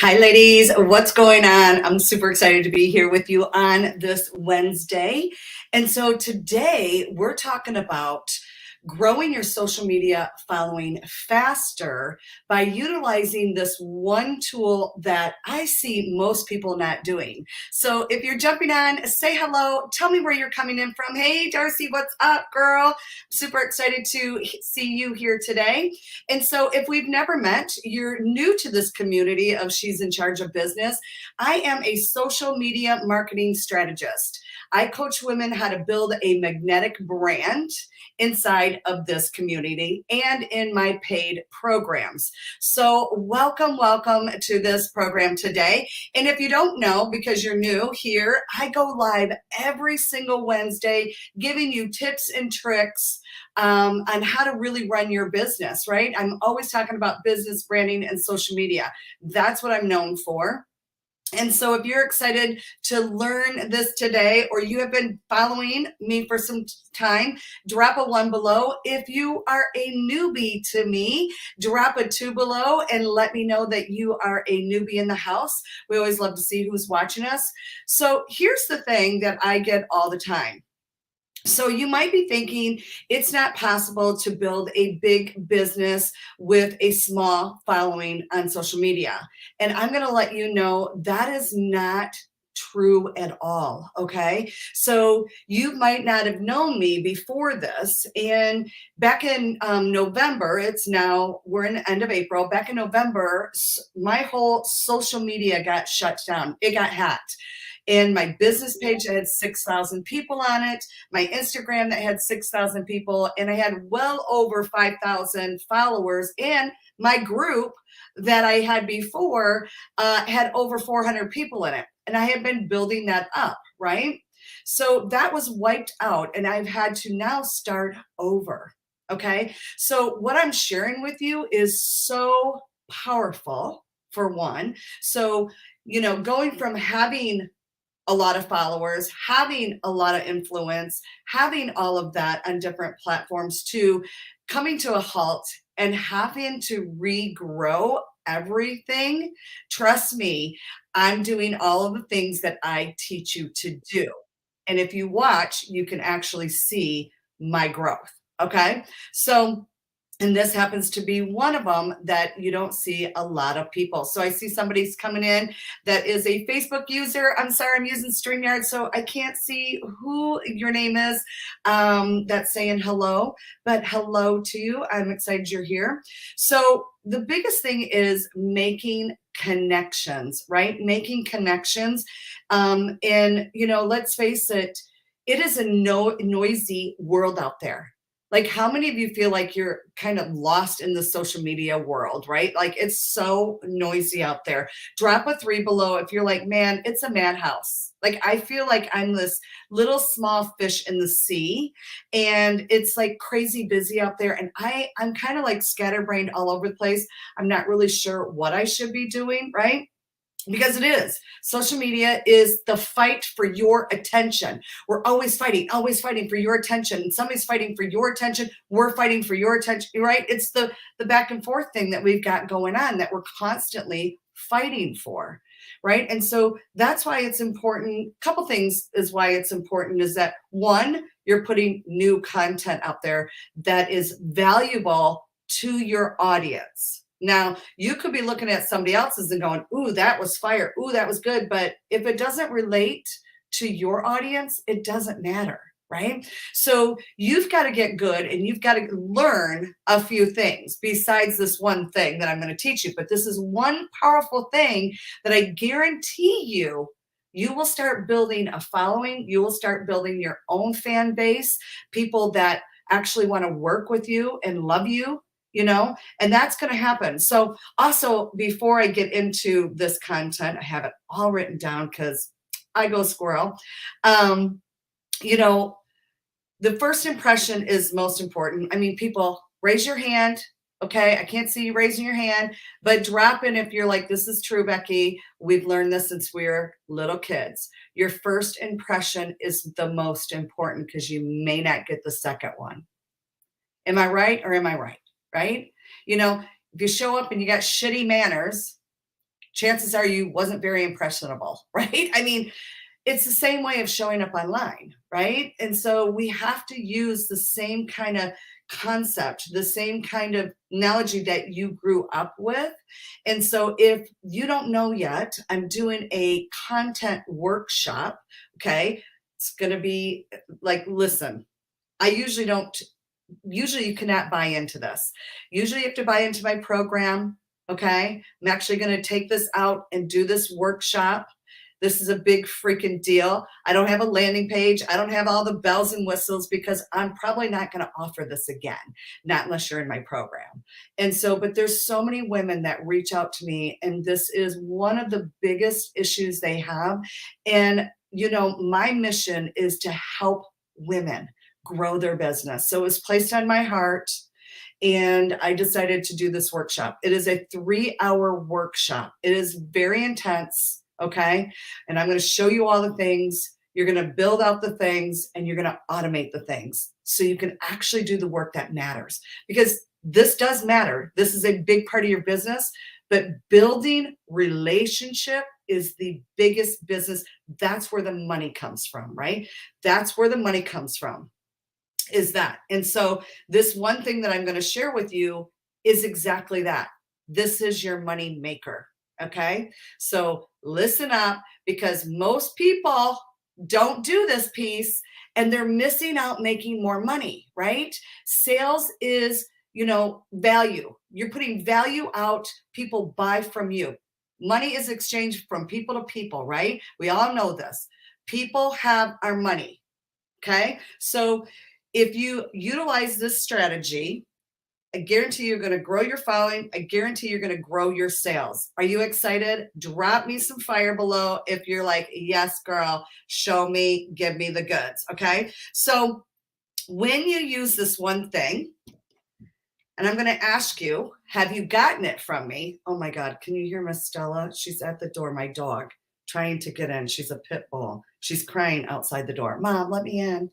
Hi, ladies. What's going on? I'm super excited to be here with you on this Wednesday. And so today we're talking about growing your social media following faster by utilizing this one tool that I see most people not doing. So if you're jumping on, say hello, tell me where you're coming in from. Hey, Darcy, what's up, girl? Super excited to see you here today. And so if we've never met, you're new to this community of She's in Charge of Business. I am a social media marketing strategist. I coach women how to build a magnetic brand inside of this community and in my paid programs. So welcome to this program today. And if you don't know, because you're new here, I go live every single Wednesday giving you tips and tricks on how to really run your business, right? I'm always talking about business branding and social media. That's what I'm known for. And so if you're excited to learn this today, or you have been following me for some time, drop a 1 below. If you are a newbie to me, drop a 2 below and let me know that you are a newbie in the house. We always love to see who's watching us. So here's the thing that I get all the time. So you might be thinking it's not possible to build a big business with a small following on social media. And I'm going to let you know that is not true at all. Okay. So you might not have known me before this. And back in November, we're in the end of April. Back in November, my whole social media got shut down. It got hacked. And my business page that had 6,000 people on it, my Instagram that had 6,000 people, and I had well over 5,000 followers. And my group that I had before had over 400 people in it. And I had been building that up, right? So that was wiped out, and I've had to now start over. Okay. So what I'm sharing with you is so powerful, for one. So, going from having a lot of followers, having a lot of influence, having all of that on different platforms, to coming to a halt and having to regrow everything. Trust me, I'm doing all of the things that I teach you to do. And if you watch, you can actually see my growth. Okay. So, and this happens to be one of them that you don't see a lot of people. So I see somebody's coming in that is a Facebook user. I'm sorry, I'm using StreamYard, so I can't see who your name is that's saying hello, but hello to you. I'm excited you're here. So the biggest thing is making connections, right? Making connections. And, let's face it, it is a noisy world out there. Like, how many of you feel like you're kind of lost in the social media world, right? Like, it's so noisy out there. Drop a 3 below if you're like, man, it's a madhouse. Like, I feel like I'm this little small fish in the sea, and it's like crazy busy out there. And I'm kind of like scatterbrained all over the place. I'm not really sure what I should be doing, right? Because it is. Social media is the fight for your attention. We're always fighting for your attention. Somebody's fighting for your attention. We're fighting for your attention, right? It's the back and forth thing that we've got going on that we're constantly fighting for, right? And so that's why it's important. Couple things is why it's important is that, one, you're putting new content out there that is valuable to your audience. Now, you could be looking at somebody else's and going, ooh, that was fire. Ooh, that was good. But if it doesn't relate to your audience, it doesn't matter, right? So you've got to get good, and you've got to learn a few things besides this one thing that I'm going to teach you. But this is one powerful thing that I guarantee you will start building a following. You will start building your own fan base, people that actually want to work with you and love you, and that's going to happen. So also, before I get into this content, I have it all written down because I go squirrel. You know, the first impression is most important. I mean, people, raise your hand. Okay, I can't see you raising your hand, but drop in if you're like, this is true, Becky. We've learned this since we were little kids. Your first impression is the most important because you may not get the second one. Am I right or am I right? Right? If you show up and you got shitty manners, chances are you wasn't very impressionable, right? I mean, it's the same way of showing up online, right? And so we have to use the same kind of concept, the same kind of analogy that you grew up with. And so if you don't know yet, I'm doing a content workshop, okay? It's going to be like, listen, I usually don't, usually you cannot buy into this. Usually you have to buy into my program, okay? I'm actually going to take this out and do this workshop. This is a big freaking deal. I don't have a landing page. I don't have all the bells and whistles because I'm probably not going to offer this again, not unless you're in my program. And so, but there's so many women that reach out to me, and this is one of the biggest issues they have. And, you know, my mission is to help women grow their business. So it was placed on my heart, and I decided to do this workshop. It is a 3-hour workshop. It is very intense. Okay. And I'm going to show you all the things. You're going to build out the things, and you're going to automate the things so you can actually do the work that matters, because this does matter. This is a big part of your business, but building relationship is the biggest business. That's where the money comes from, right? That's where the money comes from, is that. And so this one thing that I'm going to share with you is exactly that. This is your money maker. Okay. So listen up, because most people don't do this piece and they're missing out making more money, right? Sales is, you know, value. You're putting value out. People buy from you. Money is exchanged from people to people, right? We all know this. People have our money. Okay. So if you utilize this strategy, I guarantee you're going to grow your following. I guarantee you're going to grow your sales. Are you excited? Drop me some fire below if you're like, yes, girl, show me, give me the goods. Okay. So when you use this one thing, and I'm going to ask you, have you gotten it from me? Oh my God. Can you hear Miss Stella? She's at the door, my dog, trying to get in. She's a pit bull. She's crying outside the door. Mom, let me in.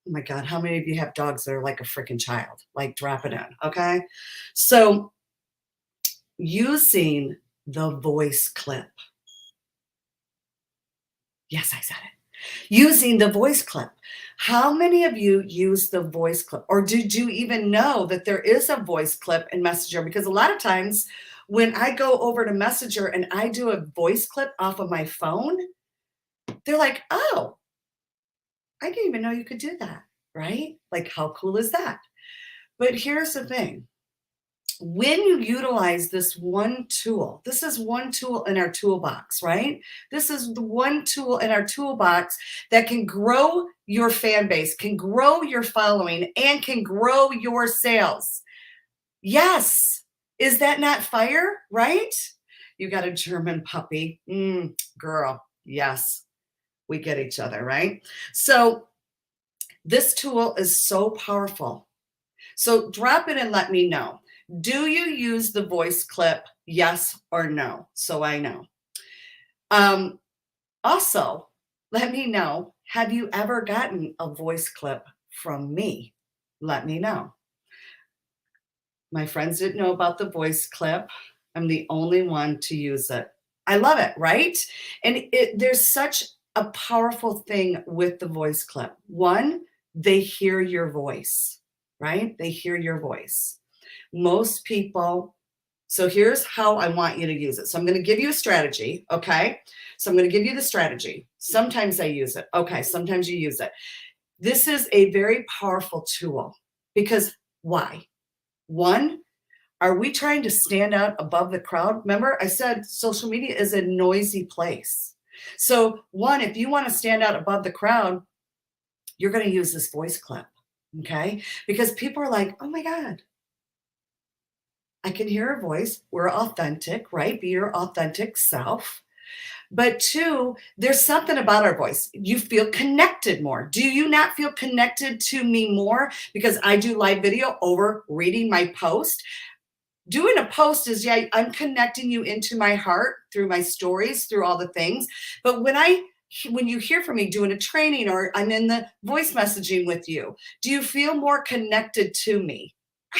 Oh my God, how many of you have dogs that are like a freaking child? Like, drop it in, okay? So using the voice clip. Yes, I said it. Using the voice clip. How many of you use the voice clip? Or did you even know that there is a voice clip in Messenger? Because a lot of times when I go over to Messenger and I do a voice clip off of my phone, they're like, oh, I didn't even know you could do that, right? Like, how cool is that? But here's the thing. When you utilize this one tool, this is one tool in our toolbox, right? This is the one tool in our toolbox that can grow your fan base, can grow your following, and can grow your sales. Yes. Is that not fire, right? You got a German puppy. Girl, yes. We get each other, right? So this tool is so powerful. So drop it and let me know. Do you use the voice clip? Yes or no? So I know. Also, let me know, have you ever gotten a voice clip from me? Let me know. My friends didn't know about the voice clip. I'm the only one to use it. I love it, right? And there's such a powerful thing with the voice clip. One, they hear your voice, right? They hear your voice. Most people, so here's how I want you to use it. So I'm going to give you a strategy, okay? So I'm going to give you the strategy. Sometimes I use it. Okay, sometimes you use it. This is a very powerful tool because why? One, are we trying to stand out above the crowd? Remember, I said social media is a noisy place. So one, if you want to stand out above the crowd, you're going to use this voice clip, okay? Because people are like, oh my God, I can hear a voice. We're authentic, right? Be your authentic self. But two, there's something about our voice. You feel connected more. Do you not feel connected to me more because I do live video over reading my post? Doing a post is, yeah, I'm connecting you into my heart through my stories, through all the things. But when you hear from me doing a training or I'm in the voice messaging with you, do you feel more connected to me?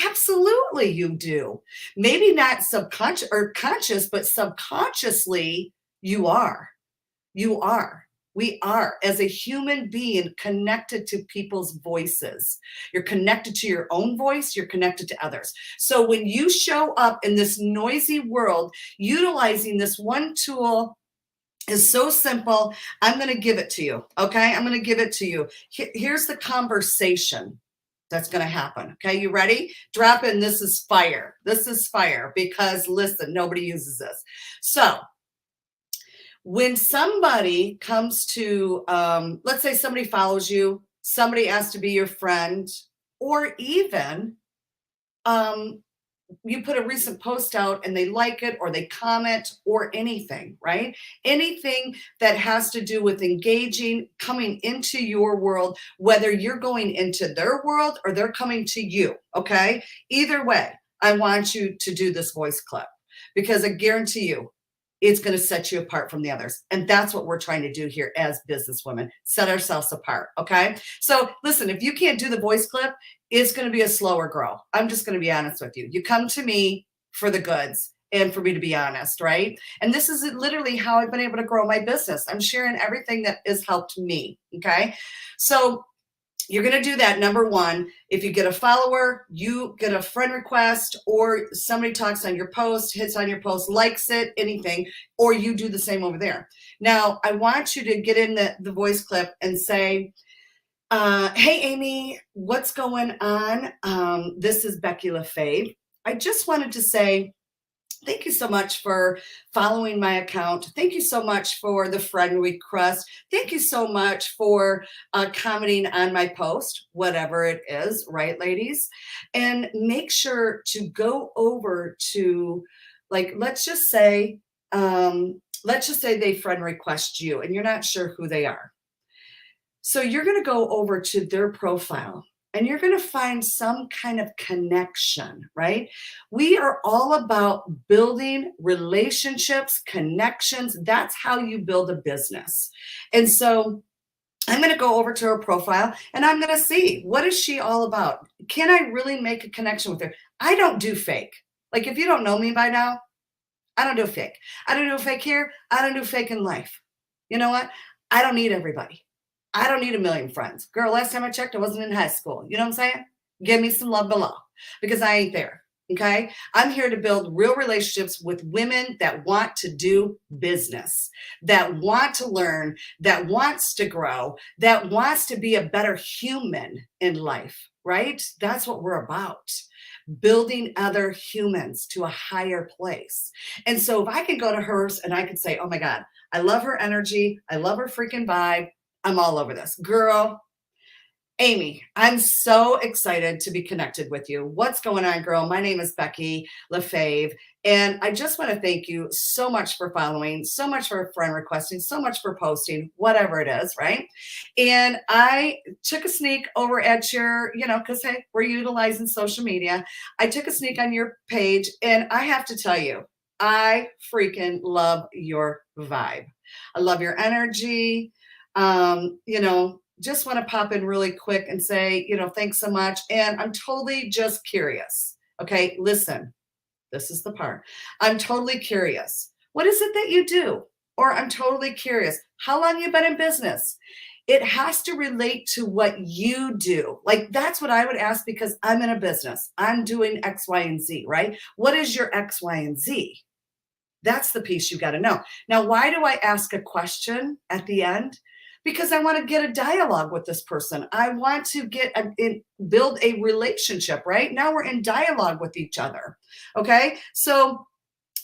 Absolutely, you do. Maybe not subconscious or conscious, but subconsciously, you are. You are. We are, as a human being, connected to people's voices. You're connected to your own voice, you're connected to others. So when you show up in this noisy world, utilizing this one tool is so simple. I'm going to give it to you. Okay. I'm going to give it to you. Here's the conversation that's going to happen. Okay. You ready? Drop in. This is fire. This is fire because listen, nobody uses this. So when somebody comes to, let's say somebody follows you, somebody asks to be your friend, or even, you put a recent post out and they like it or they comment or anything, right? Anything that has to do with engaging, coming into your world, whether you're going into their world or they're coming to you, okay? Either way, I want you to do this voice clip because I guarantee you, it's going to set you apart from the others. And that's what we're trying to do here as businesswomen, set ourselves apart. Okay. So listen, if you can't do the voice clip, it's going to be a slower grow. I'm just going to be honest with you. You come to me for the goods and for me to be honest, right? And this is literally how I've been able to grow my business. I'm sharing everything that has helped me. Okay. So you're going to do that. Number one, if you get a follower, you get a friend request, or somebody talks on your post, hits on your post, likes it, anything, or you do the same over there. Now, I want you to get in the voice clip and say, hey, Amy, what's going on? This is Becky LaFave. I just wanted to say, thank you so much for following my account. Thank you so much for the friend request. Thank you so much for commenting on my post, whatever it is, right, ladies? And make sure to go over to, like, let's just say they friend request you and you're not sure who they are. So you're going to go over to their profile and you're going to find some kind of connection, right? We are all about building relationships, connections. That's how you build a business. And so I'm going to go over to her profile and I'm going to see, what is she all about? Can I really make a connection with her? I don't do fake. Like, if you don't know me by now, I don't do fake. I don't do fake here. I don't do fake in life. You know what? I don't need everybody. I don't need a million friends. Girl, last time I checked, I wasn't in high school. You know what I'm saying? Give me some love below because I ain't there. Okay. I'm here to build real relationships with women that want to do business, that want to learn, that wants to grow, that wants to be a better human in life, right? That's what we're about. Building other humans to a higher place. And so if I can go to hers and I could say, oh my God, I love her energy. I love her freaking vibe. I'm all over this. Girl, Amy, I'm so excited to be connected with you. What's going on, girl? My name is Becky LaFave, and I just want to thank you so much for following, so much for friend requesting, so much for posting, whatever it is, right? And I took a sneak over at your, because hey, we're utilizing social media. I took a sneak on your page, and I have to tell you, I freaking love your vibe. I love your energy. Just want to pop in really quick and say, thanks so much. And I'm totally just curious. Okay, listen, this is the part. I'm totally curious. What is it that you do? Or I'm totally curious. How long you been in business? It has to relate to what you do. Like, that's what I would ask because I'm in a business. I'm doing X, Y, and Z, right? What is your X, Y, and Z? That's the piece you got to know. Now, why do I ask a question at the end? Because I want to get a dialogue with this person. I want to build a relationship, right? Now we're in dialogue with each other. Okay. So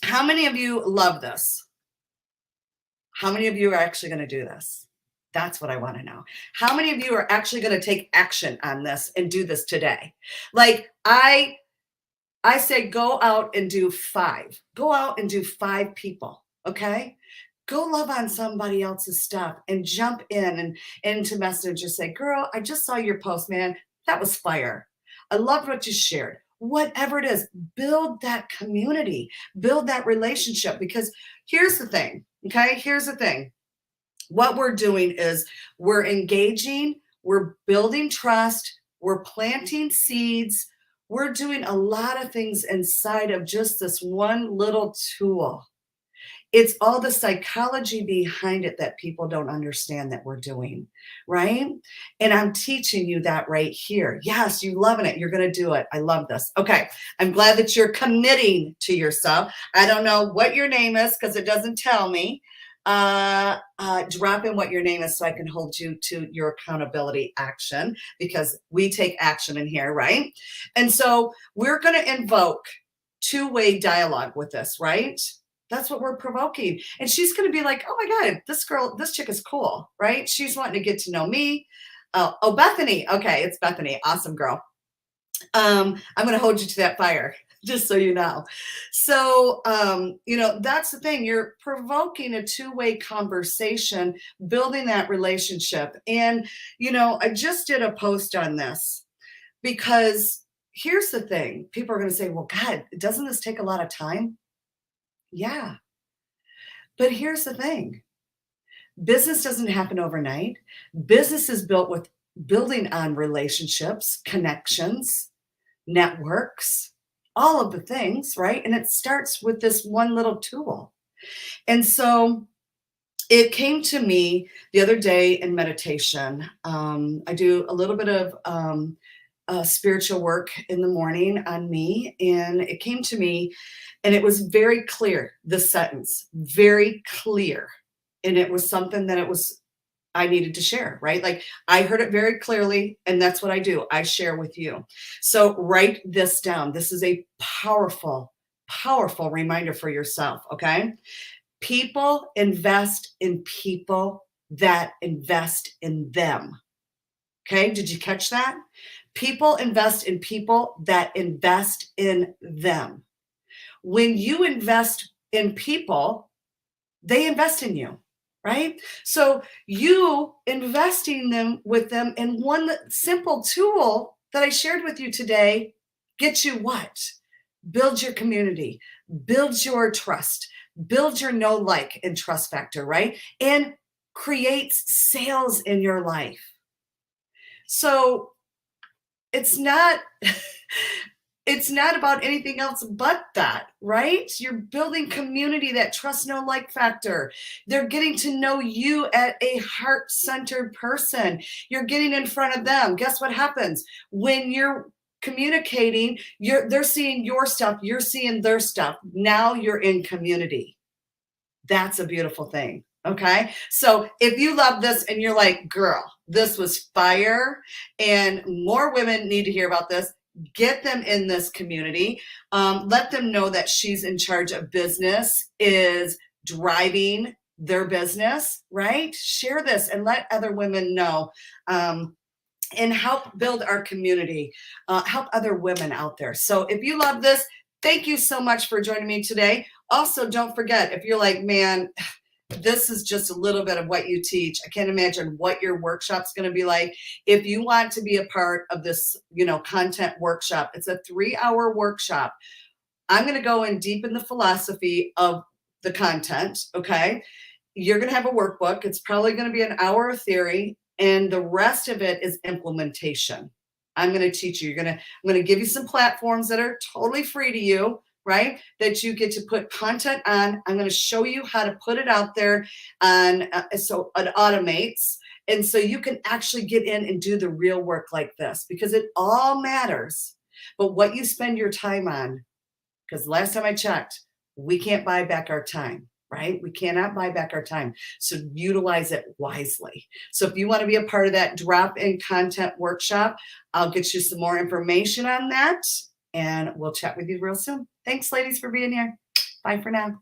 how many of you love this? How many of you are actually going to do this? That's what I want to know. How many of you are actually going to take action on this and do this today? Like, I say, go out and do 5. Go out and do 5 people. Okay. Go love on somebody else's stuff and jump in and into Messenger. Say, girl, I just saw your post, man. That was fire. I loved what you shared. Whatever it is, build that community, build that relationship. Because here's the thing. Okay. Here's the thing. What we're doing is we're engaging, we're building trust, we're planting seeds, We're doing a lot of things inside of just this one little tool. It's all the psychology behind it that people don't understand that we're doing, right? And I'm teaching you that right here. Yes, you're loving it. You're going to do it. I love this. Okay. I'm glad that you're committing to yourself. I don't know what your name is because it doesn't tell me. Drop in what your name is so I can hold you to your accountability action, because we take action in here, right? And so we're going to invoke two-way dialogue with this, right? That's what we're provoking. And she's going to be like, oh my God, this chick is cool, right? She's wanting to get to know me. Oh, Bethany. Okay, it's Bethany. Awesome girl. I'm going to hold you to that fire, just so you know. So, that's the thing. You're provoking a two-way conversation, building that relationship. And, I just did a post on this because here's the thing. People are going to say, well, God, doesn't this take a lot of time? Yeah. But here's the thing. Business doesn't happen overnight. Business is built with building on relationships, connections, networks, all of the things, right? And it starts with this one little tool. And so it came to me the other day in meditation. I do a little bit of spiritual work in the morning on me. And it came to me and it was very clear, the sentence, very clear. And it was something that I needed to share, right? Like I heard it very clearly, and that's what I do. I share with you. So write this down. This is a powerful, powerful reminder for yourself, okay? People invest in people that invest in them. Okay, did you catch that? People invest in people that invest in them. When you invest in people, they invest in you, right? So you investing with them in one simple tool that I shared with you today gets you what? Build your community, build your trust, build your know, like, and trust factor, right? And creates sales in your life. So it's not it's not about anything else but that, right? You're building community, that trust, know, like factor. They're getting to know you at a heart-centered person. You're getting in front of them. Guess what happens? When you're communicating, they're seeing your stuff, you're seeing their stuff. Now you're in community. That's a beautiful thing. Okay. So if you love this and you're like, girl, this was fire and more women need to hear about this, get them in this community. Let them know that she's in charge of business, is driving their business, right? Share this and let other women know. And help build our community, help other women out there. So if you love this, thank you so much for joining me today. Also, don't forget, if you're like, man, this is just a little bit of what you teach. I can't imagine what your workshop's going to be like. If you want to be a part of this, content workshop, it's a 3-hour workshop. I'm going to go in deep in the philosophy of the content. Okay. You're going to have a workbook. It's probably going to be an hour of theory, and the rest of it is implementation. I'm going to teach you. I'm going to give you some platforms that are totally free to you, right? That you get to put content on. I'm going to show you how to put it out there so it automates. And so you can actually get in and do the real work like this, because it all matters. But what you spend your time on, because last time I checked, we can't buy back our time. Right? We cannot buy back our time. So utilize it wisely. So if you want to be a part of that drop-in content workshop, I'll get you some more information on that, and we'll chat with you real soon. Thanks, ladies, for being here. Bye for now.